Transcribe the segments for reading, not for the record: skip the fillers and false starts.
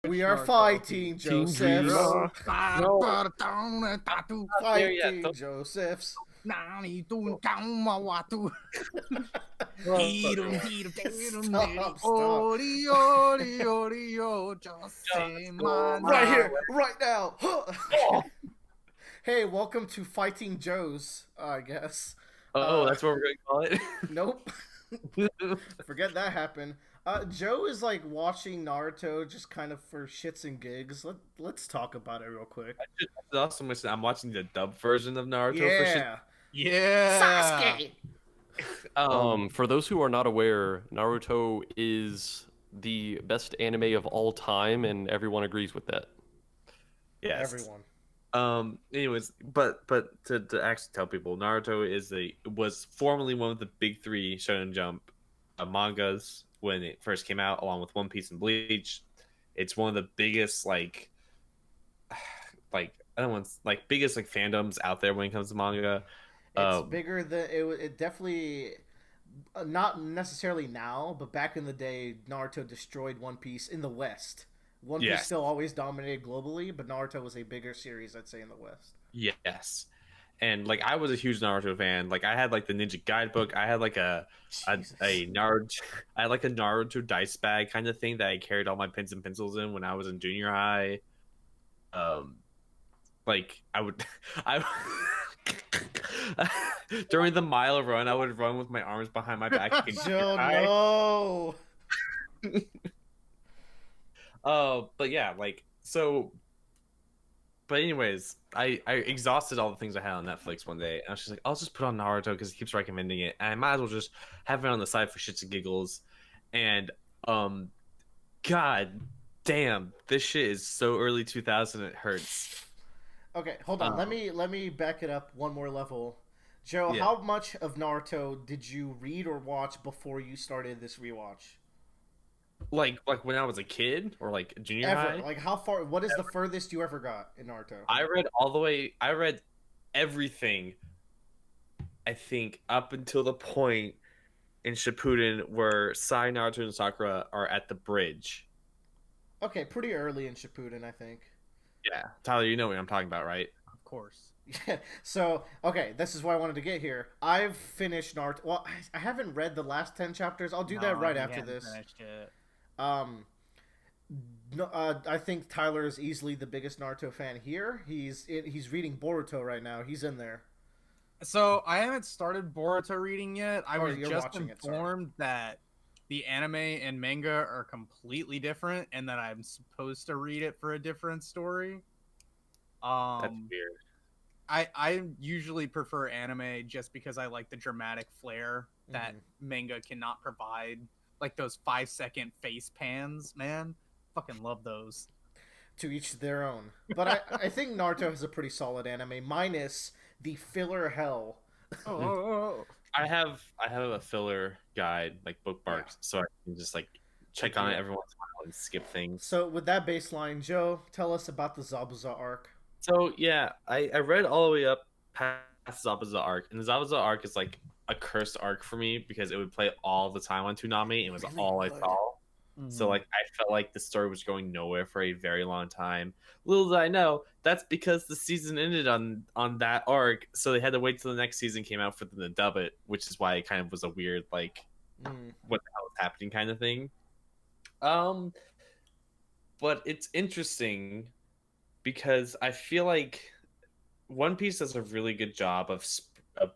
We are fighting Josephs. No. There yet. Fighting Josephs. Right here, right now. Hey, welcome to Fighting Joe's, I guess. That's what we're gonna call it. Nope. Forget that happened. Joe is like watching Naruto just kind of for shits and gigs. Let's talk about it real quick. I'm watching the dub version of Naruto for shit. Yeah. Sasuke. For those who are not aware, Naruto is the best anime of all time, and everyone agrees with that. Yes. Everyone. Anyways, but to actually tell people, Naruto was formerly one of the big three Shonen Jump mangas when it first came out, along with One Piece and Bleach. It's one of the biggest biggest fandoms out there when it comes to manga. It's bigger than it definitely not necessarily now, but back in the day, Naruto destroyed One Piece in the West. One Piece still always dominated globally, but Naruto was a bigger series, I'd say, in the West. Yes. And I was a huge Naruto fan. I had the Ninja Guidebook. I had a Naruto I had a Naruto dice bag kind of thing that I carried all my pens and pencils in when I was in junior high. I during the mile run, I would run with my arms behind my back. Oh no. But yeah, but anyways, I exhausted all the things I had on Netflix one day, and I was just like, I'll just put on Naruto because he keeps recommending it, and I might as well just have it on the side for shits and giggles. And god damn, this shit is so early 2000, it hurts. Okay, hold on. Let me back it up one more level. Joe, how much of Naruto did you read or watch before you started this rewatch? Like when I was a kid or junior high? How far? What is the furthest you ever got in Naruto? I read all the way. I read everything. I think up until the point in Shippuden where Sai, Naruto, and Sakura are at the bridge. Okay, pretty early in Shippuden, I think. Yeah, Tyler, you know what I'm talking about, right? Of course. Yeah. So, okay, this is why I wanted to get here. I've finished Naruto. Well, I haven't read the last 10 chapters. I'll do that right after this. No, I think Tyler is easily the biggest Naruto fan here. He's reading Boruto right now. He's in there. So I haven't started Boruto reading yet. I was just watching informed that the anime and manga are completely different, and that I'm supposed to read it for a different story. That's weird. I usually prefer anime just because I like the dramatic flair that manga cannot provide. Like those 5-second face pans, man. Fucking love those. To each their own. But I think Naruto has a pretty solid anime, minus the filler hell. I have a filler guide, bookmarked, so I can just check on it every once in a while and skip things. So with that baseline, Joe, tell us about the Zabuza arc. So yeah, I read all the way up past Zabuza arc, and the Zabuza arc is a cursed arc for me because it would play all the time on Toonami, and it was really all I saw. So I felt like the story was going nowhere for a very long time. Little did I know, that's because the season ended on that arc, so they had to wait till the next season came out for them to dub it, which is why it kind of was a weird what the hell is happening kind of thing. But it's interesting because I feel like One Piece does a really good job of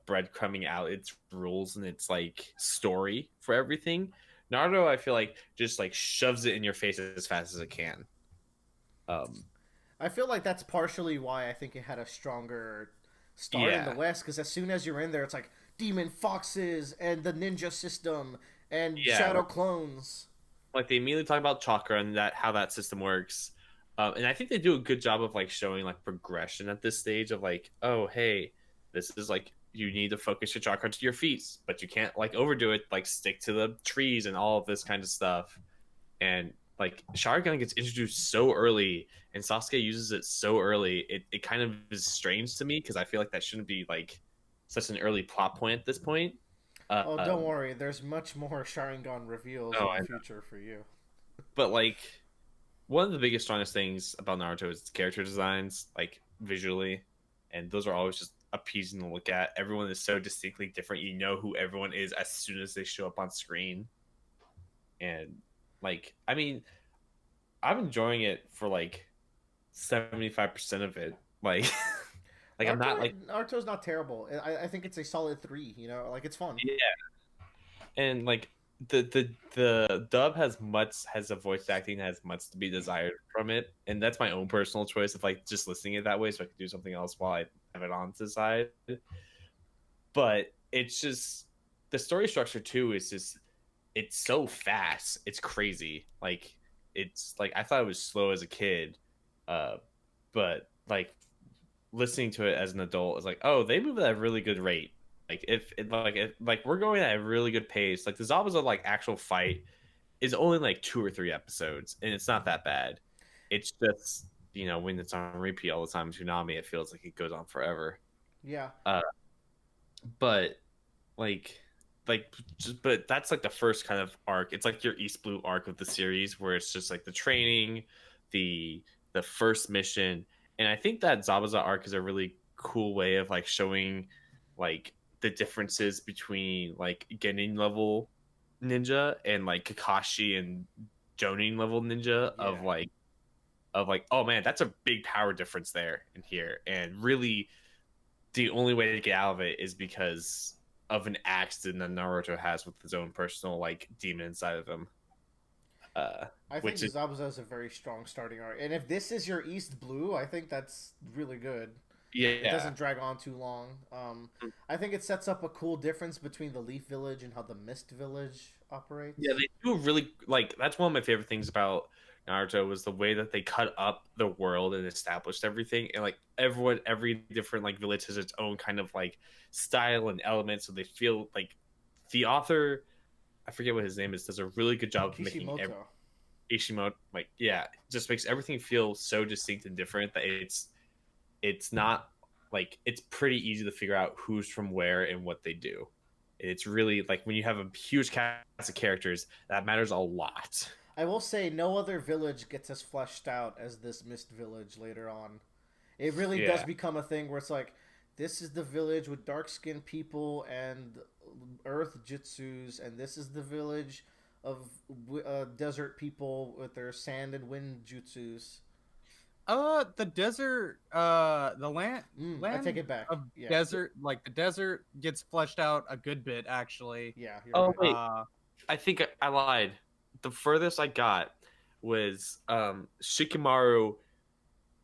breadcrumbing out its rules and its story for everything. Naruto, I feel just shoves it in your face as fast as it can. I feel like that's partially why I think it had a stronger start in the West, because as soon as you're in there, it's demon foxes and the ninja system and shadow clones. They immediately talk about chakra and how that system works. And I think they do a good job of showing progression at this stage of oh, hey, this is you need to focus your chakra to your feet, but you can't overdo it, stick to the trees and all of this kind of stuff. And Sharingan gets introduced so early and Sasuke uses it so early, it kind of is strange to me because I feel that shouldn't be such an early plot point at this point. Don't worry, there's much more Sharingan reveals in the future for you. But one of the biggest, strongest things about Naruto is its character designs, like visually, and those are always just appeasing to look at. Everyone is so distinctly different. You know who everyone is as soon as they show up on screen, and like, I mean, I'm enjoying it for like 75% of it. Like, like I'm not like Naruto's not terrible. I think it's a solid 3. You know, like it's fun. yeah, and like the dub has a voice acting that has much to be desired from it, and that's my own personal choice of like just listening it that way, so I can do something else while I have it on to the side. But it's just the story structure too is just it's so fast, it's crazy. Like it's like I thought it was slow as a kid, but like listening to it as an adult is like, oh, they move at a really good rate. Like if we're going at a really good pace. Like the Zabuza like actual fight is only like 2 or 3 episodes, and it's not that bad. It's just when it's on repeat all the time, Tsunami, it feels like it goes on forever. Yeah. But like but that's like the first kind of arc. It's like your East Blue arc of the series, where it's just like the training, the first mission, and I think that Zabuza arc is a really cool way of like showing like the differences between like Genin level ninja and like Kakashi and Jonin level ninja of like oh man, that's a big power difference there and here, and really the only way to get out of it is because of an accident that Naruto has with his own personal like demon inside of him. I think Zabuza is a very strong starting arc, and if this is your East Blue, I think that's really good. Yeah, it doesn't drag on too long. I think it sets up a cool difference between the Leaf Village and how the Mist Village operates. Yeah, they do really like. That's one of my favorite things about Naruto was the way that they cut up the world and established everything, and like every different like village has its own kind of like style and elements, so they feel like the author, I forget what his name is, does a really good job of making Ishimoto, like just makes everything feel so distinct and different that it's not like it's pretty easy to figure out who's from where and what they do. It's really like when you have a huge cast of characters, that matters a lot. I will say no other village gets as fleshed out as this Mist Village later on. It really does become a thing where it's like, this is the village with dark-skinned people and earth jutsus, and this is the village of desert people with their sand and wind jutsus. The desert, the land I take it back. of desert, like the desert gets fleshed out a good bit, actually. Yeah. Right. Wait, I think I lied. The furthest I got was Shikamaru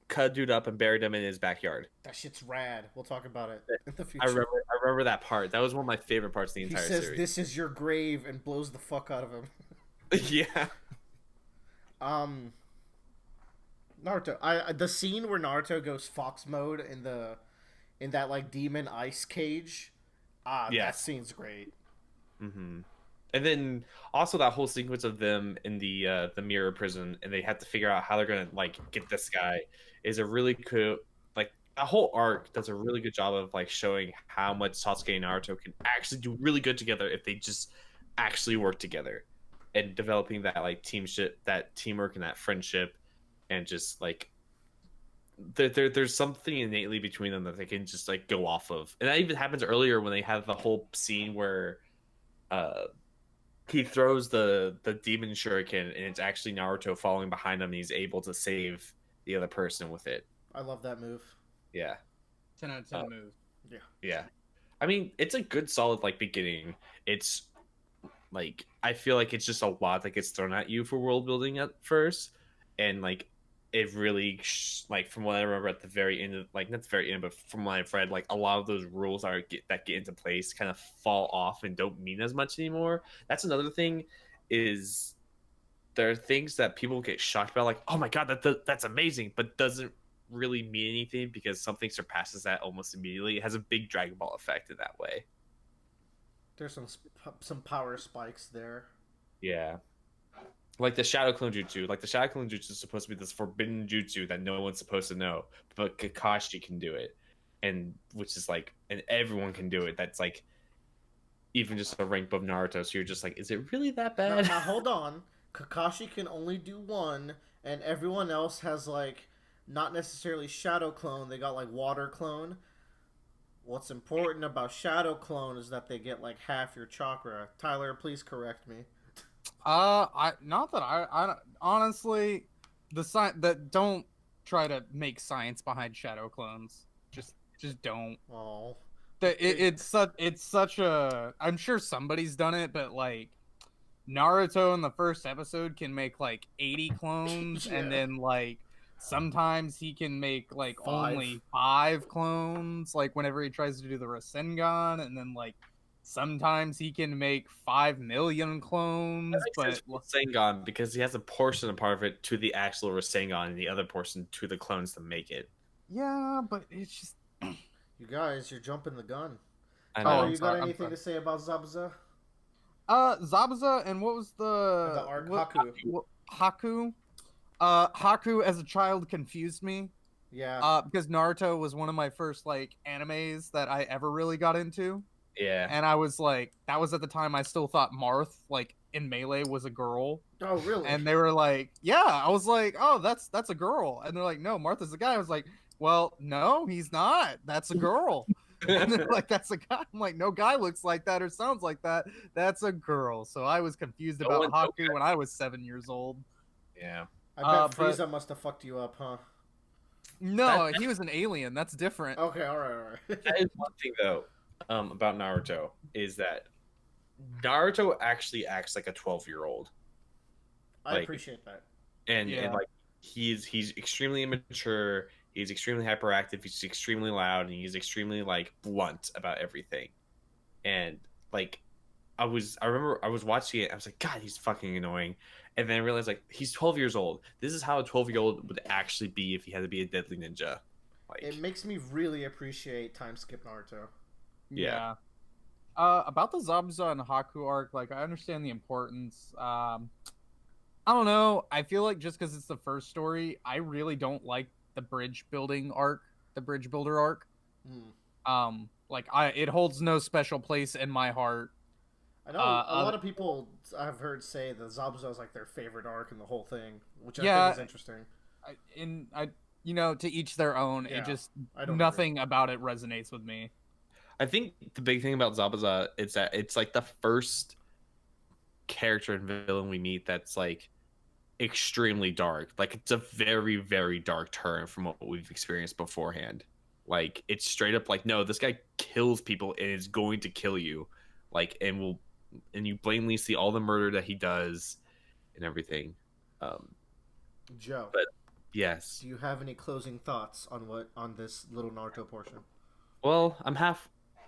cut a dude up and buried him in his backyard. That shit's rad. We'll talk about it in the future. I remember that part. That was one of my favorite parts of the entire series. He says, "This is your grave," and blows the fuck out of him. Yeah. Naruto. The scene where Naruto goes fox mode in that like demon ice cage. That scene's great. Mm-hmm. And then also that whole sequence of them in the mirror prison, and they have to figure out how they're gonna like get this guy, is a really cool. Like that whole arc does a really good job of like showing how much Sasuke and Naruto can actually do really good together if they just actually work together, and developing that like that teamwork and that friendship, and just like there's something innately between them that they can just like go off of. And that even happens earlier when they have the whole scene where he throws the demon shuriken, and it's actually Naruto following behind him, and he's able to save the other person with it. I love that move. Yeah. 10 out of 10 move. Yeah. I mean, it's a good solid like beginning. It's like I feel like it's just a lot that gets thrown at you for world building at first, and like it really like from what I remember at the very end of like not the very end, but from what I've read, like a lot of those rules that get into place kind of fall off and don't mean as much anymore. That's another thing, is there are things that people get shocked about, like, oh my god, that's amazing, but doesn't really mean anything because something surpasses that almost immediately. It has a big Dragon Ball effect in that way. There's some power spikes there. Yeah. Like the Shadow Clone Jutsu. Like the Shadow Clone Jutsu is supposed to be this forbidden jutsu that no one's supposed to know, but Kakashi can do it, and which is like, and everyone can do it. That's like even just a rank above Naruto. So you're just like, is it really that bad? Now hold on. Kakashi can only do one, and everyone else has like not necessarily shadow clone. They got like water clone. What's important about shadow clone is that they get like half your chakra. Tyler, please correct me. I not that I honestly, that don't try to make science behind shadow clones. Just don't. Oh, It's such a. I'm sure somebody's done it, but like Naruto in the first episode can make like 80 clones, Yeah. and then like sometimes he can make like 5. only 5 clones, like whenever he tries to do the Rasengan, and then like sometimes he can make 5 million clones. That makes But sense with Rasengan because he has a portion of part of it to the actual Rasengan and the other portion to the clones to make it. yeah, but it's just you guys, you're jumping the gun. I Tyler, know. you sorry, got I'm anything sorry. to say about Zabuza? Zabuza, and what was The arc Haku. Haku. Haku as a child confused me. Yeah. Because Naruto was one of my first like animes that I ever really got into. Yeah. And I was like, that was at the time I still thought Marth, like in Melee, was a girl. Oh, really? And they were like, yeah. I was like, oh, that's a girl. And they're like, no, Martha's a guy. I was like, well, no, he's not. That's a girl. And they're like, that's a guy. I'm like, no guy looks like that or sounds like that. That's a girl. So I was confused about Haku when I was 7 years old. Yeah. I bet Frieza must have fucked you up, huh? No, he was an alien. That's different. Okay, all right. That is one thing though, about Naruto is that Naruto actually acts like a 12-year-old. I appreciate that. And like he's extremely immature, he's extremely hyperactive, he's extremely loud, and he's extremely like blunt about everything. And like I remember I was watching it, I was like, God, he's fucking annoying. And then I realized like he's 12 years old. This is how a 12-year-old would actually be if he had to be a deadly ninja. Like It makes me really appreciate time skip Naruto. Yeah. About the Zabuza and Haku arc, like I understand the importance. I don't know. I feel like just because it's the first story, I really don't like the bridge building arc, the bridge builder arc. Like it holds no special place in my heart. I know a lot of people I've heard say that Zabuza is like their favorite arc in the whole thing, which I think is interesting. You know, to each their own. Yeah, It just don't nothing about it resonates with me. I think the big thing about Zabuza is that it's like the first character and villain we meet that's like extremely dark. Like it's a very, very dark turn from what we've experienced beforehand. Like it's straight up like, no, this guy kills people and is going to kill you. Like and you blatantly see all the murder that he does and everything. Joe, but yes. Do you have any closing thoughts on this little Naruto portion? Well,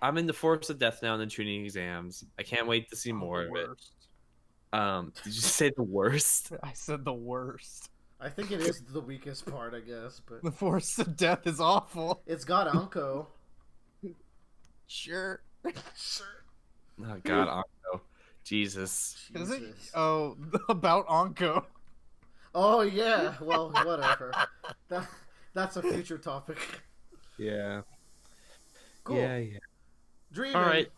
I'm in the Forest of Death now in the tuning exams. I can't wait to see more of it. Did you say the worst? I said the worst. I think it is the weakest part, I guess, but the Forest of Death is awful. It's got Anko. Sure. Oh God, Anko. Jesus. Is it? Oh, about Anko. Oh yeah. Well, whatever. That's a future topic. Yeah. Cool. Yeah. Dreaming. All right.